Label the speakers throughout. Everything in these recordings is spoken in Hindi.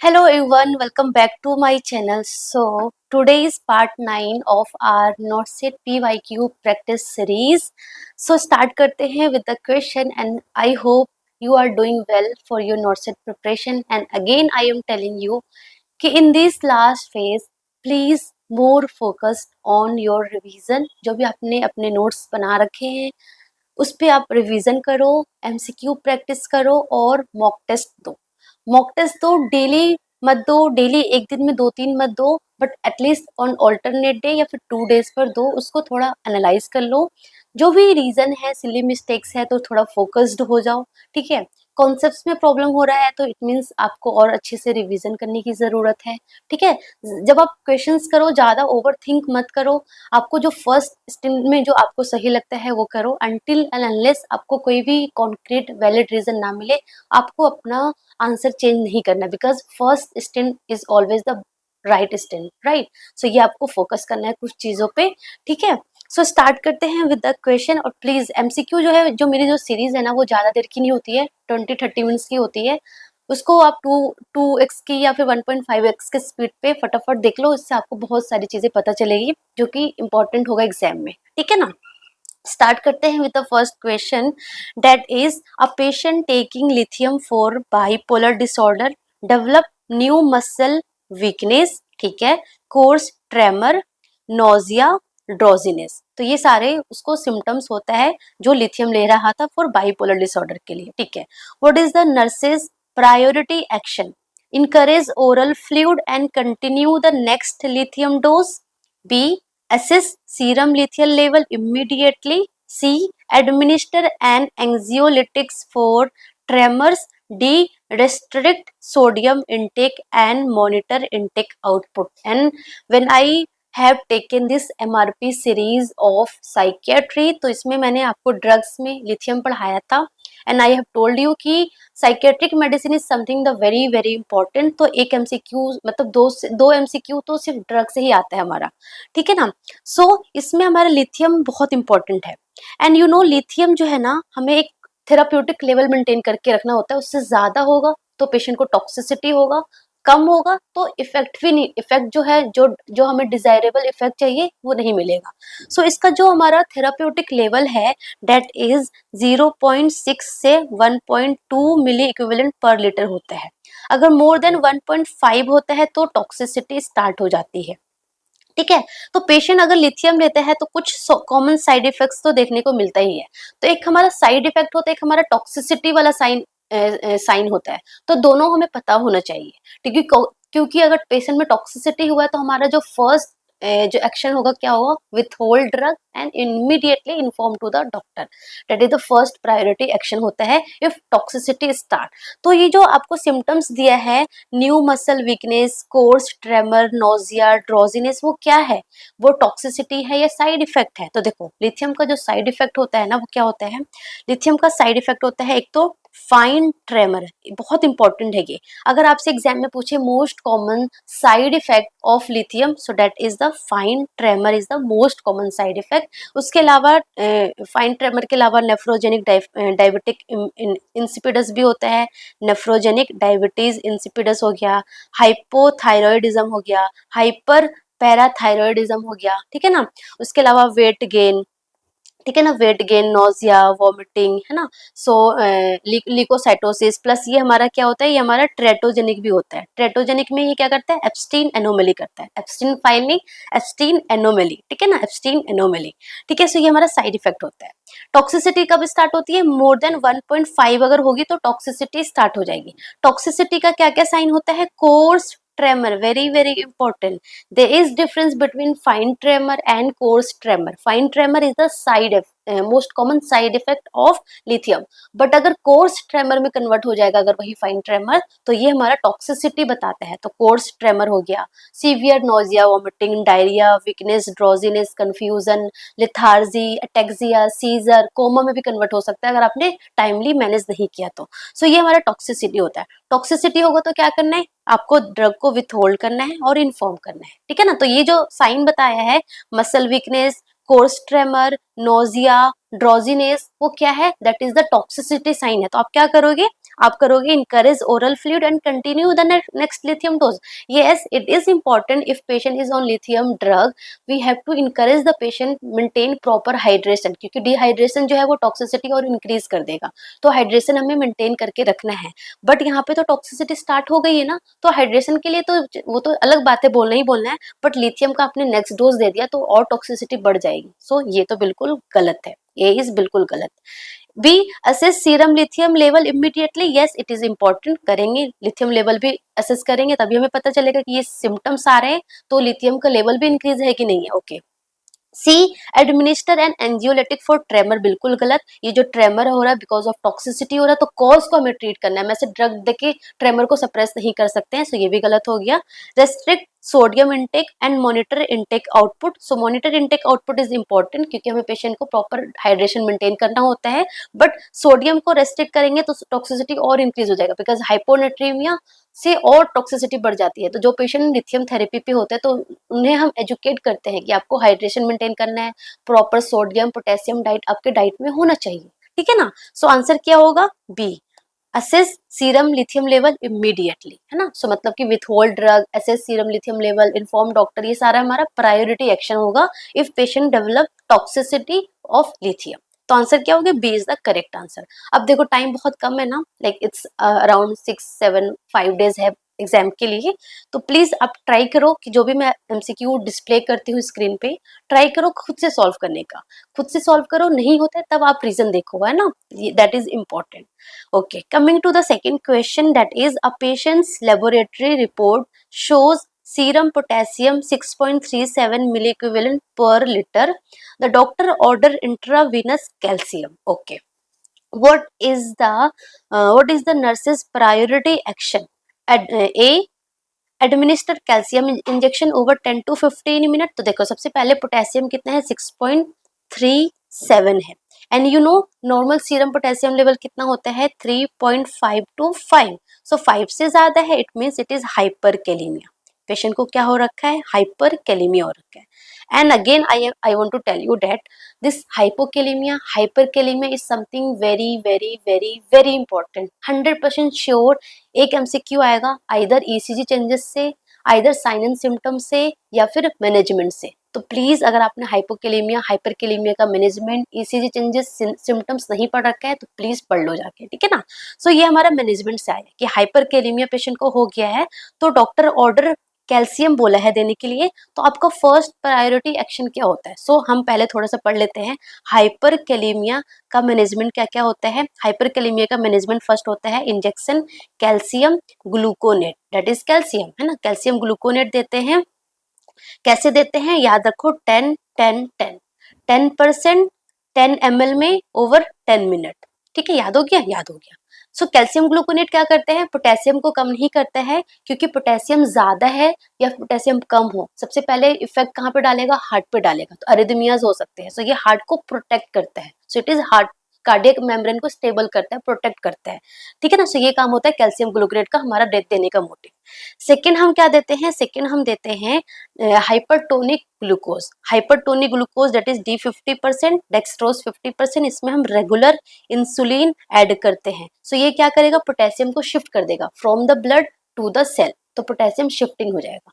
Speaker 1: Hello everyone, welcome back to my channel. So today is part 9 of our NOTSET PYQ practice series. So start करते हैं with the question and I hope you are doing well for your NOTSET preparation. And again I am telling you कि in this last phase please more focused on your revision. जो भी आपने अपने notes बना रखे हैं उस पे आप रिवीजन करो, एमसीक्यू प्रैक्टिस करो और मॉक टेस्ट दो। मॉक टेस्ट दो, डेली मत दो, डेली एक दिन में 2-3 मत दो, but at least on alternate day या फिर 2 डेज पर दो। उसको थोड़ा एनालाइज कर लो, जो भी रीजन है, सिली मिस्टेक्स है तो थोड़ा फोकस्ड हो जाओ। ठीक है, कॉन्सेप्ट्स में प्रॉब्लम हो रहा है तो इट मीन्स आपको और अच्छे से रिवीजन करने की जरूरत है। ठीक है, जब आप क्वेश्चंस करो ज्यादा ओवर थिंक मत करो। आपको जो फर्स्ट स्टेप में जो आपको सही लगता है वो करो, अनटिल एंड अनलेस आपको कोई भी कॉन्क्रीट वैलिड रीजन ना मिले आपको अपना आंसर चेंज नहीं करना, because first step is always the right step, right. So ये आपको फोकस करना है कुछ चीजों पे। ठीक है, सो स्टार्ट करते हैं विद द क्वेश्चन। और प्लीज एमसीक्यू जो है, जो मेरी जो सीरीज है ना, वो ज्यादा देर की नहीं होती है, 20-30 मिनट्स की होती है। उसको आप 2x की या फिर 1.5x के स्पीड पे फटाफट देख लो, इससे आपको बहुत सारी चीजें पता चलेगी जो कि इंपॉर्टेंट होगा एग्जाम में। ठीक है ना, स्टार्ट करते हैं with the first question, that is a patient taking lithium for bipolar disorder develop new muscle weakness. ठीक है, कोर्स ट्रेमर, नोजिया, ड्रोजीनेस। तो ये सारे उसको सिम्टम्स होता है जो लिथियम ले रहा था फॉर बाइपोलर डिसऑर्डर के लिए। ठीक है, what is the nurses priority action? encourage oral fluid and continue the next lithium dose. B, assess serum lithium level immediately. C, administer an anxiolytics for tremors. D, restrict sodium intake and monitor intake output. And when I have taken this MRP series of psychiatry, तो इसमें मैंने आपको ड्रग्स में लिथियम पढ़ाया था and I have told you कि psychiatric medicine is something the very very important. तो एक एमसीक्यू मतलब दो एमसीक्यू तो सिर्फ ड्रग से ही आता है हमारा। ठीक है ना, सो इसमें हमारा लिथियम बहुत इंपॉर्टेंट है। एंड यू नो लिथियम जो है ना, हमें एक थेराप्यूटिक लेवल मेंटेन करके रखना होता है। उससे ज्यादा होगा तो पेशेंट को टॉक्सिसिटी होगा, कम होगा तो इफेक्ट भी नहीं, इफेक्ट जो है, जो जो हमें डिजायरेबल इफेक्ट चाहिए वो नहीं मिलेगा। सो इसका जो हमारा थेराप्यूटिक लेवल है डेट इज 0.6 से 1.2 मिली इक्विवेलेंट पर लीटर होता है। अगर मोर देन 1.5 होता है तो टॉक्सिसिटी स्टार्ट हो जाती है। ठीक है, तो पेशेंट अगर लिथियम लेते हैं तो कुछ कॉमन साइड इफेक्ट्स तो देखने को मिलता ही है। तो एक हमारा साइड इफेक्ट होता है, एक हमारा टॉक्सिसिटी वाला साइन होता है। तो दोनों हमें पता होना चाहिए, क्योंकि अगर पेशेंट में टॉक्सिसिटी हुआ है तो हमारा जो फर्स्ट जो एक्शन होगा क्या होगा, withhold drug and immediately inform to the doctor. That is the first priority action होता है इफ टॉक्सिसिटी स्टार्ट। तो ये जो आपको सिम्टम्स दिया है, new muscle weakness, coarse tremor, nausea, drowsiness, वो क्या है? वो टॉक्सिसिटी है या साइड इफेक्ट है? तो देखो लिथियम का जो साइड इफेक्ट होता है ना, वो क्या होता है? लिथियम का साइड इफेक्ट होता है एक तो फाइन ट्रेमर, बहुत इंपॉर्टेंट है ये। अगर आपसे एग्जाम में पूछे most common side effect of lithium, so that is the fine tremor is the most common side effect. उसके अलावा फाइन ट्रेमर के अलावा नेफ्रोजेनिक डायबिटिक इंसिपिडस भी होता है। नेफ्रोजेनिक डायबिटीज इंसिपिडस हो गया, हाइपोथायरॉयडिज्म हो गया, हाइपर पैराथायरॉयडिज्म हो गया। ठीक है ना, उसके अलावा वेट गेन, ठीक है ना, वेट गेन, नोजिया, वॉमिटिंग, है ना। सो लिकोसाइटोसिस प्लस ये हमारा क्या होता है, ये हमारा ट्रेटोजेनिक भी होता है। ट्रेटोजेनिक में ये क्या करता है, एब्स्टीन एनोमली करता है, एब्स्टीन फाइलिंग, एब्स्टीन एनोमली। ठीक है ना, एब्स्टीन एनोमली। ठीक है, सो ये हमारा साइड इफेक्ट होता है। टॉक्सिसिटी कब स्टार्ट होती है? मोर देन 1.5 अगर होगी तो टॉक्सिसिटी स्टार्ट हो जाएगी। टॉक्सिसिटी का क्या क्या साइन होता है? Course tremor, very very important. There is difference between fine tremor and coarse tremor. Fine tremor is the most common side effect of lithium, but अगर coarse tremor में convert हो जाएगा अगर वही fine tremor, तो ये हमारा toxicity बताता है। तो coarse tremor हो गया, severe nausea, vomiting, diarrhea, weakness, drowsiness, confusion, lethargy, ataxia, seizure, coma में भी convert हो सकता है अगर आपने timely manage नहीं किया तो। So ये हमारा toxicity होता है। टॉक्सिसिटी होगा तो क्या करना है, आपको ड्रग को विथहोल्ड करना है और इन्फॉर्म करना है। ठीक है ना, तो ये जो साइन बताया है, muscle weakness, coarse tremor, nausea, drowsiness, वो क्या है? That is the toxicity sign है। तो आप क्या करोगे, आप करोगे encourage oral fluid and continue the next lithium dose. Yes, it is important if patient is on lithium drug, we have to encourage the patient maintain proper hydration, क्योंकि डिहाइड्रेशन जो है वो टॉक्सिसिटी और इंक्रीज कर देगा, तो हाइड्रेशन हमें मेंटेन करके रखना है. बट यहाँ पे तो टॉक्सिसिटी स्टार्ट हो गई है ना, तो हाइड्रेशन के लिए तो वो तो अलग बात है, बोलना ही बोलना है, बट लिथियम का आपने नेक्स्ट डोज दे दिया तो और टॉक्सिसिटी बढ़ जाएगी. सो ये तो बिल्कुल गलत है, ये इज बिल्कुल गलत. B, assess serum lithium level immediately. Yes, it is important, करेंगे लिथियम लेवल भी असेस करेंगे, तभी हमें पता चलेगा कि ये सिम्टम्स आ रहे हैं तो लिथियम का लेवल भी इंक्रीज है कि नहीं है. Okay. C, administer and anxiolytic for tremor. बिल्कुल गलत. ये जो ट्रेमर हो रहा है बिकॉज ऑफ टॉक्सिसिटी हो रहा है, तो कॉज को हमें ट्रीट करना है, मैं से ड्रग देके ट्रेमर को सप्रेस नहीं कर सकते हैं, सो ये भी गलत हो गया. Restrict sodium intake and monitor intake output. So monitor intake output is important क्योंकि हमें पेशेंट को प्रॉपर हाइड्रेशन मेंटेन करना होता है, बट सोडियम को रेस्ट्रिक्ट करेंगे तो टॉक्सिसिटी और इंक्रीज हो जाएगा, बिकॉज हाइपोनेट्रीमिया से और टॉक्सिसिटी बढ़ जाती है. तो जो पेशेंट लिथियम थेरेपी पे होते हैं तो उन्हें हम एजुकेट करते हैं कि आपको हाइड्रेशन मेंटेन करना है, प्रॉपर सोडियम पोटेशियम डाइट आपके डाइट में होना चाहिए. ठीक है ना. सो आंसर क्या होगा? B, assess serum lithium level immediately, है ना. सो मतलब कि withhold drug, assess serum lithium level, inform doctor, ये सारा हमारा प्रायोरिटी एक्शन होगा if patient develop toxicity of lithium. तो आंसर क्या हो गया? B is the correct answer. अब देखो टाइम बहुत कम है ना, लाइक इट्स अराउंड 6-7-5 days है एग्जाम के लिए, तो प्लीज आप ट्राई करो कि जो भी मैं एमसीक्यू डिस्प्ले करती हूँ स्क्रीन पे, ट्राई करो खुद से सॉल्व करने का. खुद से सॉल्व करो, नहीं होता है तब आप रीजन देखो, है ना, that is important. Okay, coming to the second question, that is a patient's laboratory report shows serum potassium 6.37 milliequivalent per liter. The doctor order intravenous calcium. Okay, what is the nurse's priority action? A, administer calcium injection over 10 to 15 minute. तो देखो सबसे पहले पोटेशियम कितना है? 6.37 है. And you know normal serum potassium level कितना होता है? 3.5 to 5. सो 5 से ज्यादा है, it means it is hyperkalemia. Patient को क्या हो रखा है? हाइपरकेलेमिया हो रखा है. And again I want to tell you that this hyperkalemia is something very very very very important. 100% sure एक एमसीक्यू आएगा, आइदर ईसीजी चेंजेस से, आइदर साइन एंड सिम्टम से, या फिर मैनेजमेंट से. तो प्लीज अगर आपने हाइपरकेलेमिया का मैनेजमेंट, ईसीजी चेंजेस, सिम्टम्स नहीं पढ़ रखा है तो प्लीज पढ़ लो जाके. ठीक है ना. सो ये हमारा मैनेजमेंट से आया कि हाइपरकेलेमिया पेशेंट को हो गया है, तो डॉक्टर ऑर्डर कैल्शियम बोला है देने के लिए, तो आपका फर्स्ट प्रायोरिटी एक्शन क्या होता है? सो हम पहले थोड़ा सा पढ़ लेते हैं हाइपरकेलेमिया का मैनेजमेंट क्या क्या होता है. हाइपरकेलेमिया का मैनेजमेंट फर्स्ट होता है injection calcium gluconate, that is calcium, है ना. कैल्शियम ग्लूकोनेट देते हैं. कैसे देते हैं? याद रखो 10-10-10 10 ml में ओवर 10 मिनट. ठीक है, याद हो गया? याद हो गया. सो कैल्शियम ग्लूकोनेट क्या करते हैं? पोटेशियम को कम नहीं करता है, क्योंकि पोटेशियम ज्यादा है या पोटेशियम कम हो, सबसे पहले इफेक्ट कहाँ पे डालेगा? हार्ट पे डालेगा, तो अरिदमियाज हो सकते हैं. सो ये हार्ट को प्रोटेक्ट करता है. So it is heart cardiac membrane को स्टेबल करता है, प्रोटेक्ट करता है. ठीक है ना. सो ये काम होता है कैल्शियम ग्लूकोनेट का, हमारा डेथ देने का मोटिव. सेकेंड हम क्या देते हैं? सेकेंड हम देते हैं hypertonic glucose. Hypertonic glucose that is D50%, dextrose 50%. इसमें हम रेगुलर इंसुलिन ऐड करते हैं. सो ये क्या करेगा? पोटेशियम को शिफ्ट कर देगा from the blood to the cell, तो पोटेशियम शिफ्टिंग हो जाएगा.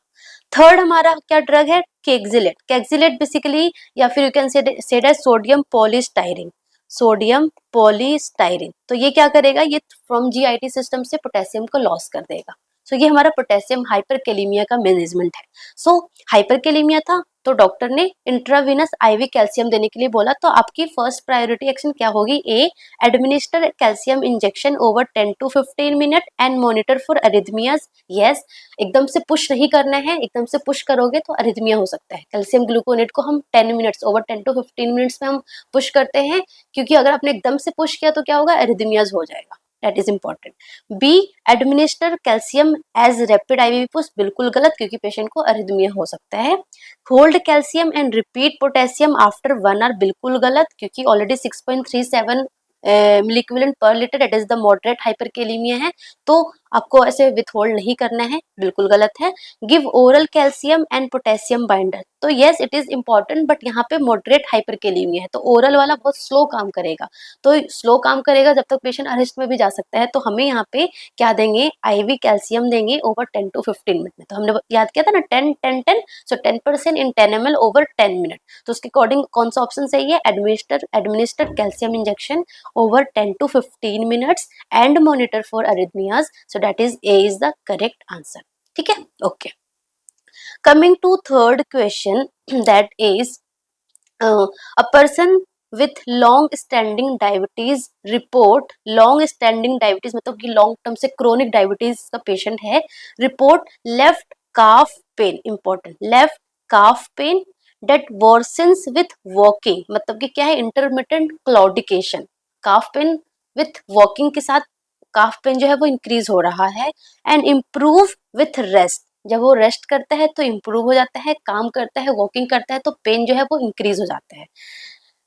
Speaker 1: थर्ड हमारा क्या ड्रग है? केक्सिलेट. केक्सिलेट बेसिकली, या फिर you can say that sodium polystyrene. Sodium polystyrene, तो ये क्या करेगा? ये फ्रॉम जीआईटी सिस्टम से पोटेशियम को लॉस कर देगा. सो ये हमारा पोटेशियम हाइपरकेलेमिया का मैनेजमेंट है. सो हाइपरकेलेमिया था तो डॉक्टर ने इंट्रावेनस आईवी कैल्शियम देने के लिए बोला, तो आपकी फर्स्ट प्रायोरिटी एक्शन क्या होगी? A, administer calcium injection over 10 to 15 minute and monitor for arrhythmias. Yes, एकदम से पुश नहीं करना है, एकदम से पुश करोगे तो अरिथमिया हो सकता है. कैल्शियम ग्लूकोनेट को हम 10 मिनट्स, ओवर 10 to 15 मिनट्स में हम पुश करते हैं, क्योंकि अगर आपने एकदम से पुश किया तो क्या होगा? अरिथमियाज हो जाएगा. That is important. B, administer calcium as rapid IV push. बिल्कुल गलत, क्योंकि पेशेंट को अरिथमिया हो सकता है. Hold calcium and repeat potassium after 1 hour. बिल्कुल गलत, क्योंकि already 6.37 milliequivalent per litre, that is the moderate hyperkalemia है, तो आपको ऐसे विथहोल्ड नहीं करना है, बिल्कुल गलत है। Give oral calcium and potassium binder, तो yes it is important, but यहाँ पे मॉडरेट हाइपरकेलेमिया है तो ओरल वाला बहुत स्लो काम करेगा, तो स्लो काम करेगा जब तक पेशेंट अरेस्ट में भी जा सकता है, तो हमें यहाँ पे क्या देंगे, आईवी कैल्शियम देंगे ओवर 10 to 15 मिनट में। तो हमने याद किया था ना 10-10-10, so 10% in 10 ml over 10 minute, तो उसके अकॉर्डिंग कौन सा ऑप्शन सही है, administer calcium injection over 10 to 15 minutes and monitor for arrhythmias, so that is A is the correct answer. ठीक है, okay. Coming to third question, that is a person with long standing diabetes report, long standing diabetes मतलब कि long term से chronic diabetes का patient है, report left calf pain, important, left calf pain that worsens with walking, मतलब कि क्या है, intermittent claudication, calf pain with walking के साथ calf pain जो है वो increase हो रहा है, and improve with rest, जब वो रेस्ट करता है तो इम्प्रूव हो जाता है, काम करता है, वॉकिंग करता है तो पेन जो है वो इंक्रीज हो जाता है।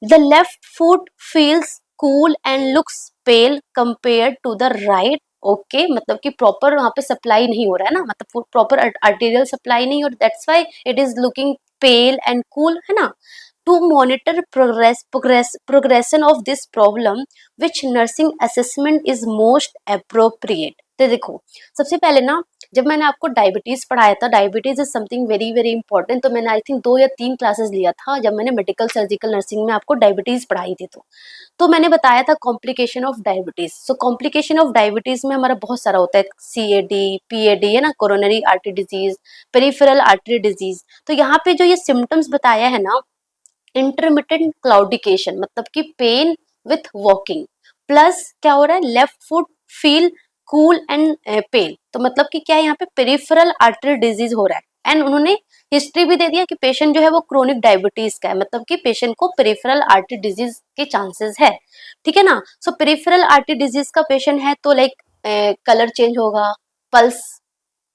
Speaker 1: The left foot feels cool and looks pale compare to the right, okay, मतलब कि प्रॉपर वहां पे सप्लाई नहीं हो रहा है ना, मतलब प्रॉपर आर्टेरियल सप्लाई नहीं हो रहा, that's why it is looking pale and cool, है ना। To monitor progression of this problem which nursing assessment is most appropriate. तो देखो, सबसे पहले ना जब मैंने आपको डायबिटीज पढ़ाया था, diabetes is something very very important, तो मैंने आई थिंक 2 या 3 क्लासेस लिया था जब मैंने मेडिकल सर्जिकल नर्सिंग में आपको डायबिटीज पढ़ाई थी, तो मैंने बताया था complication of diabetes. So complication of diabetes में हमारा बहुत सारा होता है, सीएडी, पीएडी, है ना, coronary artery disease, peripheral artery disease. तो यहाँ पे जो ये सिम्टम्स बताया है ना, इंटरमिटेंट क्लाउडिकेशन मतलब कि पेन विथ वॉकिंग, प्लस क्या हो रहा है, left foot feel cool and pain, तो मतलब कि क्या है, यहाँ पे पेरिफेरल आर्टरी डिजीज हो रहा है, एंड उन्होंने हिस्ट्री भी दे दिया कि पेशेंट जो है वो क्रोनिक डायबिटीज का है, मतलब कि पेशेंट को पेरिफेरल आर्टरी डिजीज के चांसेस है। ठीक है ना। सो पेरिफेरल आर्टरी डिजीज का पेशेंट है तो लाइक कलर चेंज होगा, पल्स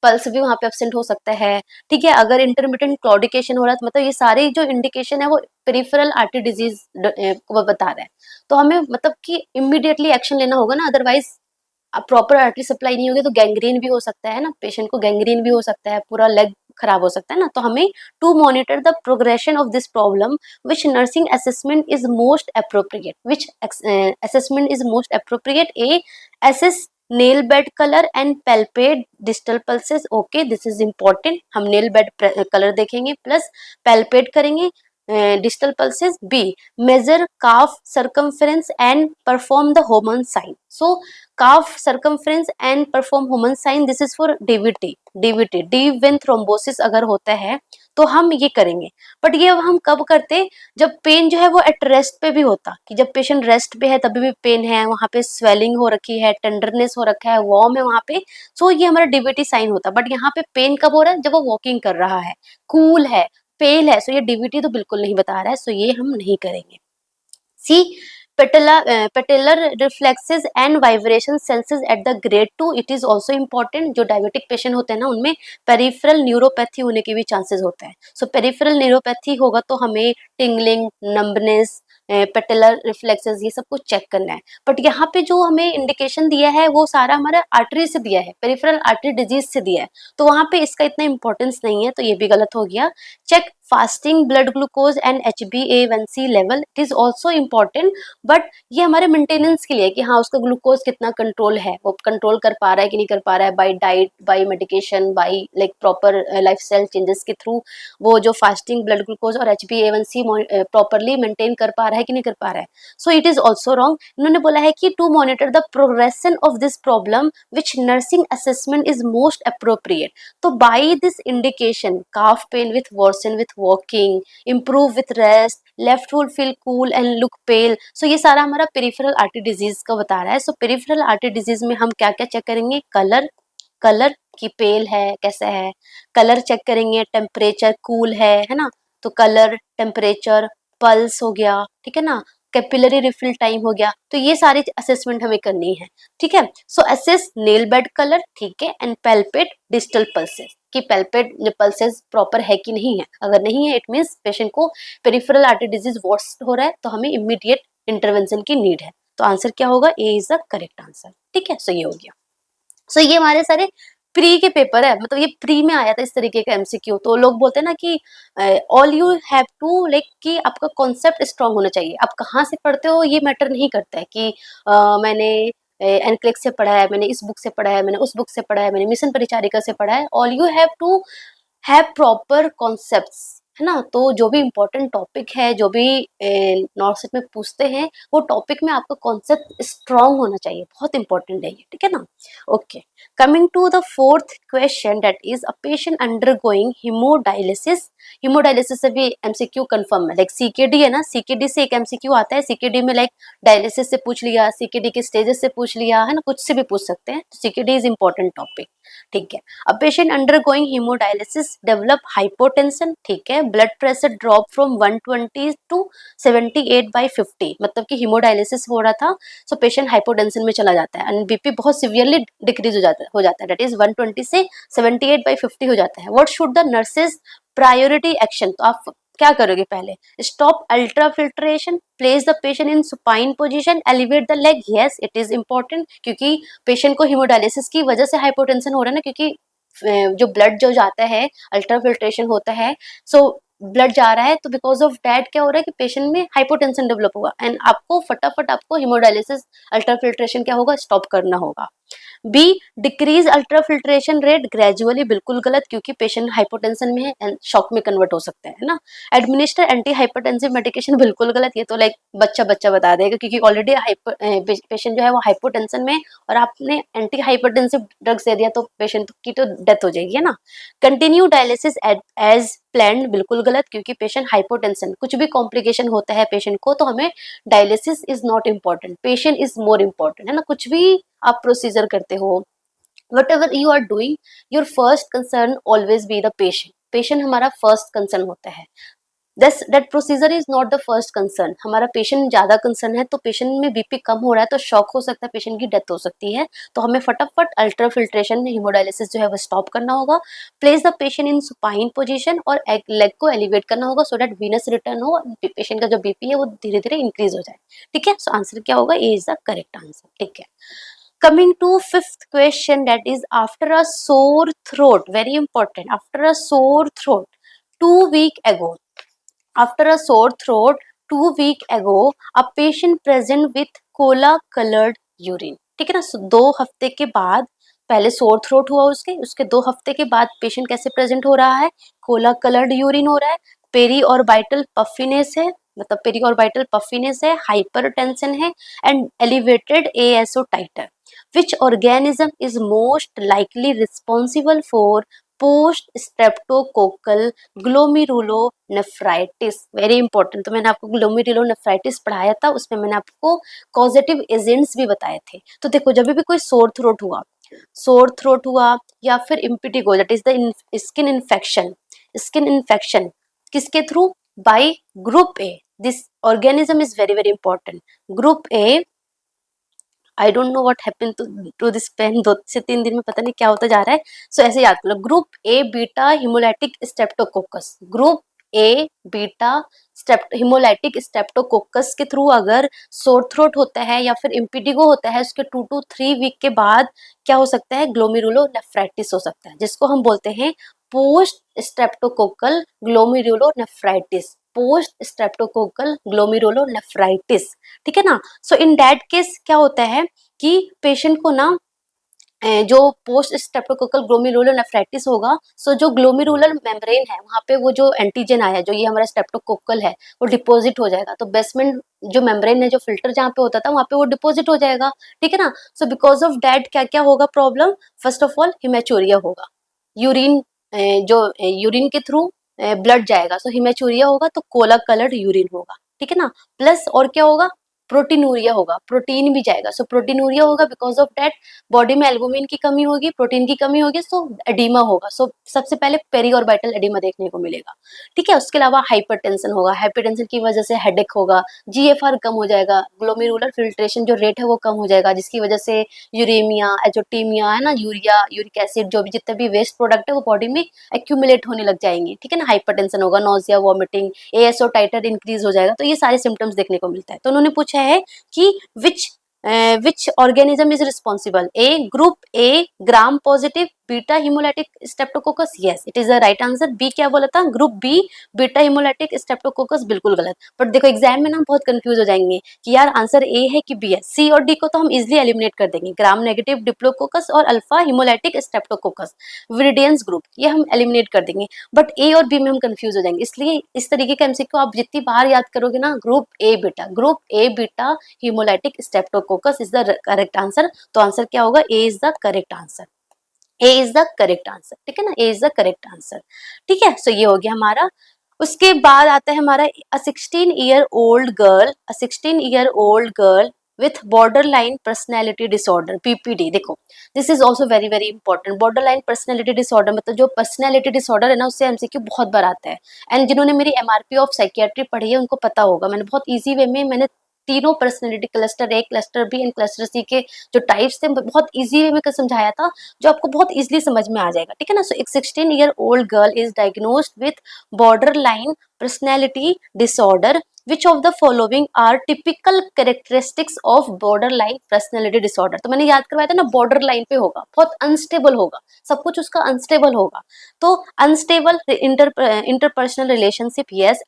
Speaker 1: पल्स भी वहां पे एब्सेंट हो सकता है। ठीक है, अगर इंटरमिटेंट क्लॉडिकेशन हो रहा है तो मतलब ये सारे जो इंडिकेशन है वो पेरिफेरल आर्टरी डिजीज को बता रहा है, तो हमें मतलब कि इमीडिएटली एक्शन लेना होगा ना, अदरवाइज प्रॉपर आर्टरी सप्लाई नहीं होगी तो गैंग्रीन भी हो सकता है ना, पेशेंट को गैंग्रीन भी हो सकता है, पूरा लेग खराब हो सकता है ना। तो हमें to monitor the progression of this problem which nursing assessment is most appropriate, which assessment is most appropriate, A assess nail bed colour and palpate distal pulses, okay this is important, हम नेल बेड कलर देखेंगे प्लस पैल्पेट करेंगे distal pulses. B measure calf circumference and perform the Homan sign, so calf circumference and perform Homan sign, this is for DVT, deep vein thrombosis अगर होता है तो हम ये करेंगे, बट ये हम कब करते, जब पेन जो है वो एट रेस्ट पे भी होता, कि जब पेशेंट रेस्ट पे है तभी भी पेन है, वहां पे स्वेलिंग हो रखी है, टेंडरनेस हो रखा है, वॉर्म है वहां पे, सो ये हमारा डीवीटी साइन होता, बट यहाँ पे पेन कब हो रहा है, जब वो वॉकिंग कर रहा है, कूल है, पेल है, सो ये डीवीटी तो बिल्कुल नहीं बता रहा है, सो ये हम नहीं करेंगे। C patellar reflexes and vibration senses at the grade 2, it is also important, जो डायबिटिक पेशेंट होते हैं ना उनमें पेरिफेरल न्यूरोपैथी होने के भी चांसेस होते हैं, सो पेरिफेरल न्यूरोपैथी होगा तो हमें टिंगलिंग, नंबनेस, पेटेलर रिफ्लेक्सेस ये सब कुछ चेक करना है, बट यहाँ पे जो हमें इंडिकेशन दिया है वो सारा हमारा आर्टरी से दिया है, पेरिफेरल आर्टरी डिजीज से दिया है, तो वहां पे इसका इतना इंपॉर्टेंस नहीं है, तो ये भी गलत हो गया। Check fasting blood glucose and HbA1c level, it is also important, but ये हमारे मेंटेनेंस के लिए कि हाँ उसका ग्लूकोज कितना कंट्रोल है, वो कंट्रोल कर पा रहा है कि नहीं कर पा रहा है, by diet, by medication, by like proper lifestyle changes के थ्रू वो जो फास्टिंग ब्लड ग्लूकोज और HbA1c प्रॉपरली मेंटेन कर पा रहा है कि नहीं कर पा रहा है, so it is also wrong. इन्होंने बोला है कि to monitor the progression of this problem which nursing assessment is most appropriate, तो by this indication calf pain with worsen with walking, improve with rest, left foot feel cool and look pale, so ये सारा हमारा पेरिफेरल आर्टरी डिजीज का बता रहा है। सो पेरिफेरल आर्टरी डिजीज में हम क्या क्या चेक करेंगे, कलर, कलर की पेल है कैसा है, कलर चेक करेंगे, टेम्परेचर कूल है ना, तो कलर, टेम्परेचर, पल्स हो गया, ठीक है ना, कैपिलरी रिफिल टाइम हो गया, तो ये सारी असेसमेंट हमें करनी है। ठीक है, सो असेस नेल बेड कलर, ठीक है, एंड पैल्पेट डिस्टल पल्सेस, कि पैल्पेट पल्सेस प्रॉपर है कि नहीं है, अगर नहीं है इट मींस पेशेंट को पेरिफेरल आर्टरी डिजीज वर्स्ट हो रहा है, तो हमें इमीडिएट इंटरवेंशन की नीड है, तो आंसर क्या होगा, A is the correct answer. ठीक है, सो ये हो गया। सो ये हमारे सारे प्री के पेपर है, मतलब ये प्री में आया था इस तरीके का एमसीक्यू। तो लोग बोलते हैं ना कि all you have to like कि आपका कॉन्सेप्ट स्ट्रांग होना चाहिए। आप कहाँ से पढ़ते हो ये मैटर नहीं करता है कि मैंने एनक्लेक्स से पढ़ा है, मैंने इस बुक से पढ़ा है, मैंने उस बुक से पढ़ा है, मैंने मिशन परिचारिका से पढ़ा है। All you have to have proper concepts, है ना। तो जो भी इम्पोर्टेंट टॉपिक है, जो भी नॉर्थ सेट में पूछते हैं, वो टॉपिक में आपका कॉन्सेप्ट स्ट्रांग होना चाहिए, बहुत इंपॉर्टेंट है ये। ठीक है ना। Okay, coming to the fourth question, that is a patient undergoing hemodialysis. Hemodialysis से भी एमसीक्यू कंफर्म है, लाइक सीकेडी है ना, सीकेडी से एक एमसीक्यू आता है। सीकेडी में लाइक डायलिसिस से पूछ लिया, सीकेडी के स्टेजेस से पूछ लिया, है ना, कुछ से भी पूछ सकते हैं। तो सीकेडी इज इंपॉर्टेंट टॉपिक। ठीक है, a patient undergoing hemodialysis develop hypotension. ठीक है, blood pressure drop from 120 to 78/50, मतलब कि हीमोडायलिसिस हो रहा था, सो पेशेंट हाइपोटेंशन में चला जाता है एंड बीपी बहुत सिवियरली डिक्रीज हो जाता है, दैट इज 120 से 78/50 हो जाता है। What should the nurses priority action, तो आप क्या करोगे पहले, stop ultra filtration, place the patient in supine position, elevate the leg. Yes, it is important, क्योंकि पेशेंट को हीमोडायलिसिस की वजह से हाइपोटेंशन हो रहा है ना, क्योंकि जो ब्लड जो जाता है, अल्ट्रा फिल्ट्रेशन होता है, सो ब्लड जा रहा है, तो बिकॉज ऑफ दैट क्या हो रहा है कि पेशेंट में हाइपोटेंशन डेवलप होगा एंड आपको फटाफट आपको हीमोडायलिसिस अल्ट्रा फिल्ट्रेशन क्या होगा, स्टॉप करना होगा। B, decrease ultrafiltration rate gradually, बिल्कुल गलत, क्योंकि पेशेंट हाइपोटेंशन में है एंड शॉक में कन्वर्ट हो सकता है ना। एडमिनिस्टर एंटी हाइपरटेंसिव मेडिकेशन, बिल्कुल गलत, ये तो लाइक बच्चा बच्चा बता देगा, क्योंकि ऑलरेडी पेशेंट जो है वो हाइपोटेंशन में, और आपने एंटी हाइपरटेंसिव ड्रग्स दे दिया तो पेशेंट की तो डेथ हो जाएगी, है ना। कंटिन्यू डायलिसिस एज प्लान, बिल्कुल गलत, क्योंकि पेशेंट हाइपोटेंशन, कुछ भी कॉम्प्लिकेशन होता है पेशेंट को तो हमें dialysis is not important, patient is more important, है ना। कुछ भी आप प्रोसीजर करते हो, whatever you are doing, your first concern always be the patient. Patient हमारा फर्स्ट कंसर्न होता है, that procedure is not the first concern. हमारा पेशेंट ज्यादा कंसर्न है, तो पेशेंट में बीपी कम हो रहा है तो शॉक हो सकता है, पेशेंट की डेथ हो सकती है, तो हमें फटाफट अल्ट्रा फिल्ट्रेशन हीमोडायलिसिस जो है वो स्टॉप करना होगा। Place the patient in supine position, और लेग को एलिवेट करना होगा सो दैट वीनस रिटर्न हो, पेशेंट का जो बीपी है वो धीरे धीरे इंक्रीज हो जाए। ठीक है, सो आंसर क्या होगा, A is the correct answer. ठीक है, coming to fifth question, that is after a sore throat, very important, after a sore throat 2 week ago, after a sore throat 2 week ago, a patient present with cola colored urine। ठीक है ना, 2 हफ्ते के बाद, पहले सोर थ्रोट हुआ उसके 2 हफ्ते के बाद पेशेंट कैसे प्रेजेंट हो रहा है, कोला कलर्ड यूरिन हो रहा है, पेरी ऑर्बिटल पफिनेस है, मतलब पेरी ऑर्बिटल पफिनेस है, हाइपरटेंशन है and elevated ASO titre. Which organism is most likely responsible for post streptococcal glomerulonephritis? Very important, तो मैंने आपको ग्लोमेरुलोनेफ्राइटिस पढ़ाया था, उसमें मैंने आपको कॉजेटिव एजेंट्स भी बताए थे। तो देखो, जब भी कोई सोर थ्रोट हुआ या फिर impetigo, that is the skin infection किसके through, by group A. This organism is very very important. Group A, I don't know what happened to this pain, 2 से 3 दिन में पता नहीं क्या होता जा रहा है। सो ऐसे याद कर लो, group A beta haemolytic streptococcus, group A beta haemolytic streptococcus के थ्रू अगर सोर थ्रोट होता है या फिर इम्पिडिगो होता है, उसके 2 to 3 वीक के बाद क्या हो सकता है, ग्लोमेरुलोनेफ्राइटिस हो सकता है, जिसको हम बोलते हैं post streptococcal glomerulonephritis, post streptococcal glomerulonephritis. ठीक है ना। सो इन दैट केस क्या होता है कि पेशेंट को ना जो पोस्ट स्ट्रेप्टोकोकल ग्लोमेरुलोनेफ्राइटिस होगा, सो जो ग्लोमेरुलर मेम्ब्रेन है वहाँ पे वो जो एंटीजन आया, जो ये हमारा स्ट्रेप्टोकोकल है, वो डिपॉजिट हो जाएगा। तो बेसमेंट जो मेम्ब्रेन है, जो फिल्टर जहाँ पे होता था, वहाँ पे वो डिपॉजिट हो जाएगा। ठीक है ना। सो बिकॉज ऑफ दैट क्या क्या होगा problem, first of all haematuria होगा, यूरिन जो यूरिन के थ्रू ब्लड जाएगा, सो हिमेचूरिया होगा, तो कोला कलर्ड यूरिन होगा। ठीक है ना। प्लस और क्या होगा, प्रोटीनूरिया होगा, प्रोटीन भी जाएगा, सो प्रोटीनूरिया होगा, बिकॉज ऑफ दैट बॉडी में एल्बुमिन की कमी होगी, प्रोटीन की कमी होगी, सो एडिमा होगा। सो सबसे पहले पेरी ऑर्बिटल एडिमा देखने को मिलेगा। ठीक है, उसके अलावा हाइपरटेंशन होगा, हाइपरटेंशन की वजह से हेडेक होगा, जीएफआर कम हो जाएगा, ग्लोमेरुलर फिल्ट्रेशन जो रेट है वो कम हो जाएगा, जिसकी वजह से यूरेमिया, एजोटीमिया, है ना, यूरिया, यूरिक एसिड, जो भी जितने भी वेस्ट प्रोडक्ट है वो बॉडी में एक्यूमुलेट होने लग जाएंगे। ठीक है ना। हाइपरटेंशन होगा, नोजिया, वॉमिटिंग, एएसओ टाइटर इंक्रीज हो जाएगा, तो ये सारे सिम्टम्स देखने को मिलता है। तो उन्होंने पूछा है कि which organism is responsible, A group A gram positive beta haemolytic streptococcus, yes it is the right answer. B क्या बोला था, group B beta haemolytic streptococcus, बिल्कुल गलत। बट देखो एग्जाम में ना हम बहुत कंफ्यूज हो जाएंगे कि यार आंसर ए है कि बी है। सी और डी को तो हम इजिली एलिमिनेट कर देंगे, ग्राम नेगेटिव डिप्लोकोकस और अल्फा हिमोलाइटिक स्ट्रेप्टोकोकस विरिडियंस ग्रुप, ये हम एलिमिनेट कर देंगे। बट ए और बी में हम कंफ्यूज हो जाएंगे, इसलिए इस तरीके के एमसीक्यू आप जितनी बार याद करोगे ना, group A beta haemolytic streptococcus is the correct answer. तो आंसर क्या होगा, A is the correct answer, A is the correct answer, ठीक है ना, A is the correct answer. ठीक है, सो ये हो गया हमारा। उसके बाद आता है हमारा 16 year old girl with border line personality disorder, PPD. देखो this is also very very important. Border line personality disorder मतलब जो पर्सनैलिटी डिसऑर्डर है ना, उससे एमसीक्यू बहुत बार आता है। एंड जिन्होंने मेरी एमआरपी ऑफ साइकियाट्री पढ़ी है उनको पता होगा, मैंने बहुत ईजी वे में मैंने तीनों personality cluster A, cluster B and cluster C के जो टाइप्स थे बहुत इजी वे में समझाया था, जो आपको बहुत इजीली समझ में आ जाएगा। ठीक है ना, सो एक 16 year old girl is diagnosed with border line personality disorder, which of the following are typical characteristics of borderline personality disorder। तो मैंने याद करवाया था ना, बॉर्डर लाइन पे होगा, बहुत अनस्टेबल होगा, सब कुछ उसका अनस्टेबल होगा। तो unstable interpersonal relationship, yes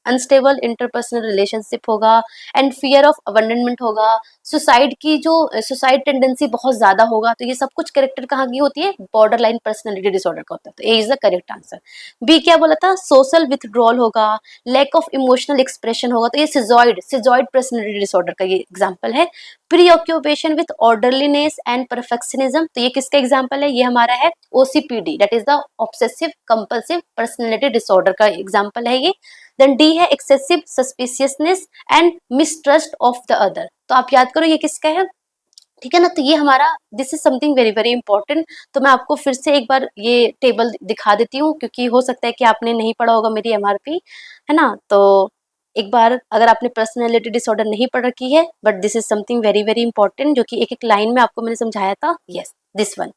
Speaker 1: unstable interpersonal relationship होगा, एंड फियर ऑफ अबंडनमेंट होगा, सुसाइड की जो सुसाइड टेंडेंसी बहुत ज्यादा होगा। तो ये सब कुछ कैरेक्टर कहाँ की होती है, बॉर्डर लाइन पर्सनैलिटी डिसऑर्डर का होता है। तो A is the correct answer. B क्या बोला था, सोशल विथड्रॉल होगा, लैक ऑफ इमोशनल एक्सप्रेशन होगा। तो ये सिजॉइड पर्सनैलिटी डिसऑर्डर का ये एग्जांपल है। Pre occupation with orderliness and perfectionism, तो ये किसका एग्जांपल है, ये हमारा है OCPD, that is the obsessive compulsive personality disorder का एग्जांपल है ये। देन डी है excessive suspiciousness and mistrust of the other. तो आप याद करो ये किसका है, ठीक है ना। तो ये हमारा this is something very very important. तो मैं आपको फिर से एक बार ये टेबल दिखा देती हूँ, क्योंकि हो सकता है कि आपने नहीं पढ़ा होगा मेरी एमआरपी, है ना। तो एक बार अगर आपने पर्सनैलिटी डिसऑर्डर नहीं पढ़ रखी है, but this is something very very important, जो कि एक एक लाइन में आपको मैंने समझाया था। Yes this one,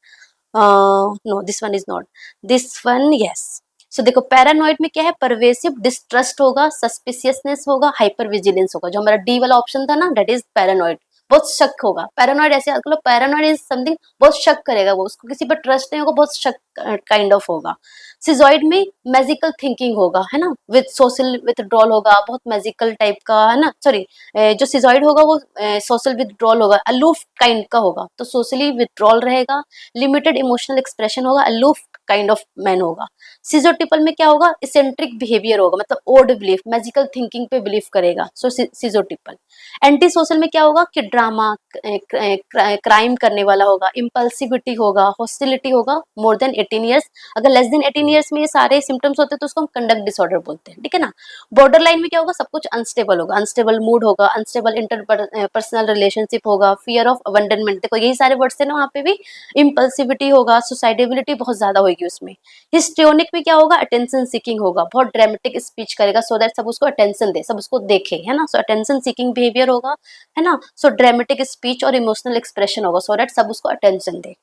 Speaker 1: no this one is not, this one yes. So देखो पैरानॉइड में क्या है, परवेसिव डिस्ट्रस्ट होगा, सस्पिशियसनेस होगा, हाइपर विजिलेंस होगा। जो हमारा डी वाला ऑप्शन था ना, दैट इज पैरानॉइड, बहुत शक होगा। पैरानॉइड ऐसे याद करो, पैरानॉइड इज समथिंग बहुत शक करेगा, वो उसको किसी पर ट्रस्ट नहीं होगा, बहुत शक काइंड ऑफ होगा। सिजॉइड में मैजिकल थिंकिंग होगा, है ना, विद सोशल विथड्रॉल होगा, बहुत मैजिकल टाइप का, है ना। सॉरी, जो सिजॉइड होगा वो सोशल विथड्रॉल होगा, अलूफ काइंड का होगा, तो सोशली विथड्रॉल रहेगा। लिमिटेड इमोशनल एक्सप्रेशन होगा, अलूफ काइंड ऑफ मैन होगा। सिजोटिपल में क्या होगा, इसेंट्रिक बिहेवियर होगा, मतलब ओड बिलीफ, मैजिकल थिंकिंग पे बिलीव करेगा, सो सिजोटिपल। एंटी सोशल में क्या होगा कि ड्रामा, क्राइम करने वाला होगा, इम्पल्सिविटी होगा, हॉस्टिलिटी होगा, मोर देन 18 ईयर्स। अगर लेस देन 18 ईयर्स में ये सारे सिम्टम्स होते हैं तो उसको हम कंडक्ट डिसऑर्डर बोलते हैं, ठीक है ना। बॉर्डर लाइन में क्या होगा, सब कुछ अनस्टेबल होगा, अनस्टेबल मूड होगा, अनस्टेबल इंटरपर्सनल रिलेशनशिप होगा, फियर ऑफ अबंडनमेंट, देखो यही सारे वर्ड्स है ना वहाँ पे भी। इम्पल्सिविटी होगा, सुसाइडेबिलिटी बहुत ज्यादा होगी उसमें। हिस्ट्रियोनिक में क्या होगा, अटेंशन सीकिंग होगा, बहुत ड्रामेटिक स्पीच करेगा सो दैट सब उसको अटेंशन दे, सब उसको देखे, है ना। सो अटेंशन सीकिंग बिहेवियर होगा, है ना। सो ड्रामेटिक स्पीच और इमोशनल एक्सप्रेशन होगा सो दैट सब उसको अटेंशन दे।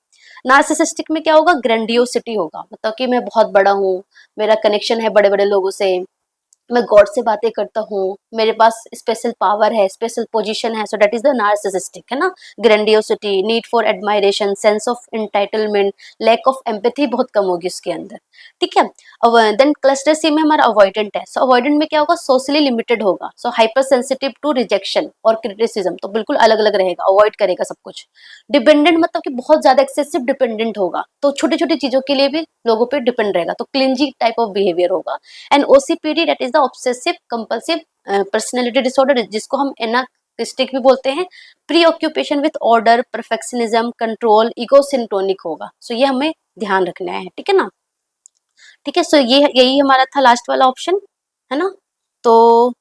Speaker 1: नार्सिसिस्टिक में क्या होगा, ग्रैंडियोसिटी होगा, मतलब कि मैं बहुत बड़ा हूँ, मेरा कनेक्शन है बड़े बड़े लोगों से, मैं गॉड से बातें करता हूँ, मेरे पास स्पेशल पावर है, स्पेशल पोजीशन है, so that is the narcissistic, है ना। Grandiosity, need for admiration, sense of entitlement, lack of empathy बहुत कम होगी उसके अंदर, ठीक है। देन क्लस्टर सी में हमारा अवॉइडेंट है, सो अवॉइडेंट में क्या होगा, सोशली लिमिटेड होगा, so hypersensitive to rejection और क्रिटिसिज्म, तो बिल्कुल अलग अलग रहेगा, अवॉइड करेगा सब कुछ। डिपेंडेंट मतलब कि बहुत ज्यादा एक्सेसिव डिपेंडेंट होगा, तो छोटी छोटी चीजों के लिए भी लोगों पे डिपेंड रहेगा, तो क्लिंजी टाइप ऑफ बिहेवियर होगा। And OCPD that is the obsessive compulsive personality disorder, जिसको हम एनार्किस्टिक भी बोलते हैं। Pre occupation with order, perfectionism, control, egosyntonic होगा। सो ये हमें ध्यान रखना है, ठीक है ना। ठीक है, सो ये यही हमारा था लास्ट वाला ऑप्शन, है ना। तो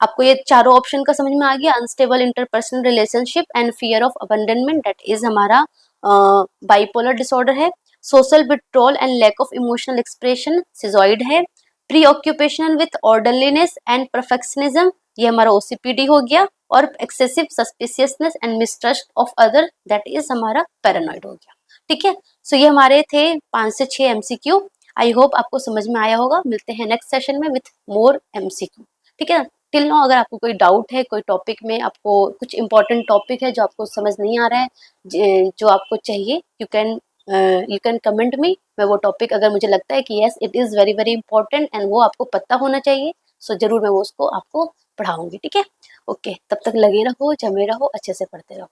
Speaker 1: आपको ये चारों ऑप्शन का समझ में आ गया। Unstable interpersonal relationship and fear of abandonment, that is हमारा बाइपोलर डिसऑर्डर है। Social withdrawal and lack of emotional expression, schizoid है। Pre occupation with orderliness and perfectionism, ये हमारा ओसीपीडी हो गया। और excessive suspiciousness and mistrust of other, that is हमारा पैरानॉइड हो गया, ठीक है। सो ये हमारे थे 5 से 6 एमसीक्यू। आई होप आपको समझ में आया होगा। मिलते हैं नेक्स्ट सेशन में विथ मोर एमसीक्यू, ठीक है। टिल नाउ अगर आपको कोई डाउट है, कोई टॉपिक में आपको कुछ इंपॉर्टेंट टॉपिक है जो आपको समझ नहीं आ रहा है, जो आपको चाहिए, यू कैन कमेंट मी। मैं वो टॉपिक अगर मुझे लगता है कि yes it is very very important and वो आपको पता होना चाहिए, सो ज़रूर मैं वो उसको आपको पढ़ाऊँगी, ठीक है? ओके, तब तक लगे रहो, जमे रहो, अच्छे से पढ़ते रहो।